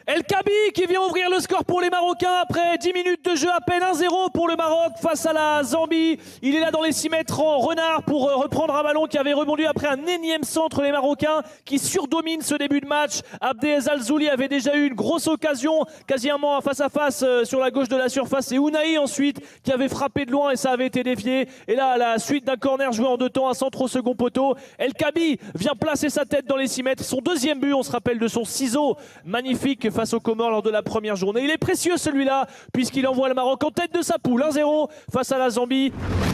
El Kabi qui vient ouvrir le score pour les Marocains après 10 minutes de jeu, à peine 1-0 pour le Maroc face à la Zambie. Il est là dans les 6 mètres en renard pour reprendre un ballon qui avait rebondi après un énième centre. Les Marocains qui surdominent ce début de match. Abdel Zalzouli avait déjà eu une grosse occasion, quasiment face à face sur la gauche de la surface. Et Ounahi ensuite qui avait frappé de loin et ça avait été dévié. Et là, à la suite d'un corner joué en deux temps, un centre au second poteau, El Kabi vient placer sa tête dans les 6 mètres. Son deuxième but, on se rappelle de son ciseau magnifique face aux Comores lors de la première journée. Il est précieux celui-là puisqu'il envoie le Maroc en tête de sa poule, 1-0 face à la Zambie.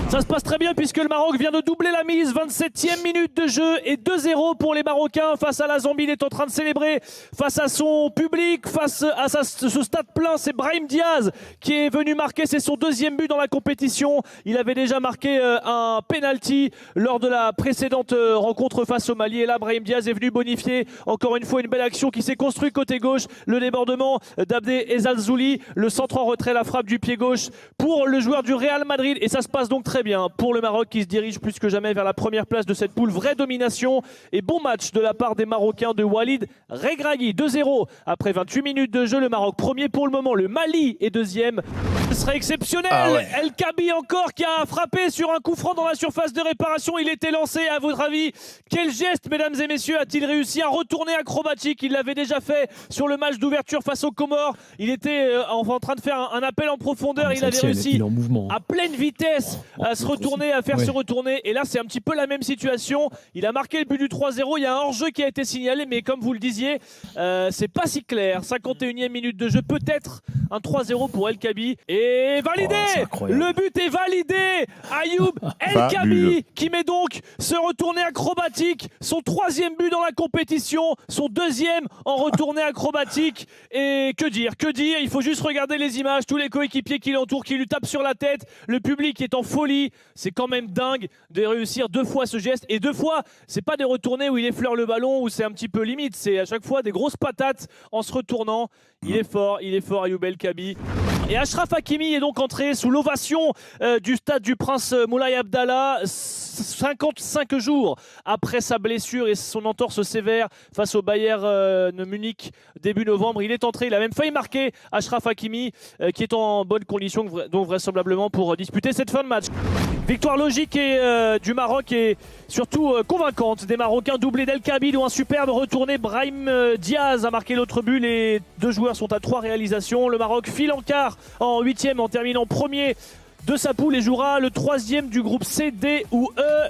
Ça se passe très bien puisque le Maroc vient de doubler la mise, 27e minute de jeu et 2-0 pour les Marocains face à la Zambie. Il est en train de célébrer face à son public, face à ce stade plein. C'est Brahim Diaz qui est venu marquer, c'est son deuxième but dans la compétition. Il avait déjà marqué un penalty lors de la précédente rencontre face au Mali. Et là, Brahim Diaz est venu bonifier encore une fois une belle action qui s'est construite côté gauche. Le débordement d'Abdel Zalzouli, le centre en retrait, la frappe du pied gauche pour le joueur du Real Madrid. Et ça se passe donc très bien pour le Maroc qui se dirige plus que jamais vers la première place de cette poule. Vraie domination et bon match de la part des Marocains de Walid Regragui. 2-0 après 28 minutes de jeu. Le Maroc premier pour le moment. Le Mali est deuxième. Ce serait exceptionnel. El Kabi encore qui a frappé sur un coup franc dans la surface de réparation. Il était lancé. À votre avis, quel geste, mesdames et messieurs, a-t-il réussi? Un retourné acrobatique. Il l'avait déjà fait sur le match d'ouverture face aux Comores. Il était en train de faire un appel en profondeur. Il avait réussi à pleine vitesse à se retourner, à faire se retourner. Et là, c'est un petit peu la même situation. Il a marqué le but du 3-0. Il y a un hors-jeu qui a été signalé, mais comme vous le disiez, c'est pas si clair. 51e minute de jeu, peut-être un 3-0 pour El Kabi. Et validé! Le but est validé! Ayoub El Kabi qui met donc ce retourné acrobatique, son troisième but dans la compétition, son deuxième en retourné acrobatique. Et que dire? Il faut juste regarder les images, tous les coéquipiers qui l'entourent, qui lui tapent sur la tête, le public est en folie. C'est quand même dingue de réussir deux fois ce geste. Et deux fois, c'est pas des retournés où il effleure le ballon, où c'est un petit peu limite. C'est à chaque fois des grosses patates en se retournant. Il est fort Ayoub El Kabi. Et Achraf Hakimi est donc entré sous l'ovation du stade du Prince Moulay Abdallah, 55 jours après sa blessure et son entorse sévère face au Bayern Munich début novembre. Il est entré, il a même failli marquer Achraf Hakimi qui est en bonne condition donc vraisemblablement pour disputer cette fin de match. Victoire logique du Maroc et surtout convaincante des Marocains, doublé d'El Kabi ou un superbe retourné. Brahim Diaz a marqué l'autre but. Les deux joueurs sont à 3 réalisations. Le Maroc file en quart en 8e en terminant premier de sa poule et jouera le 3e du groupe C, D ou E.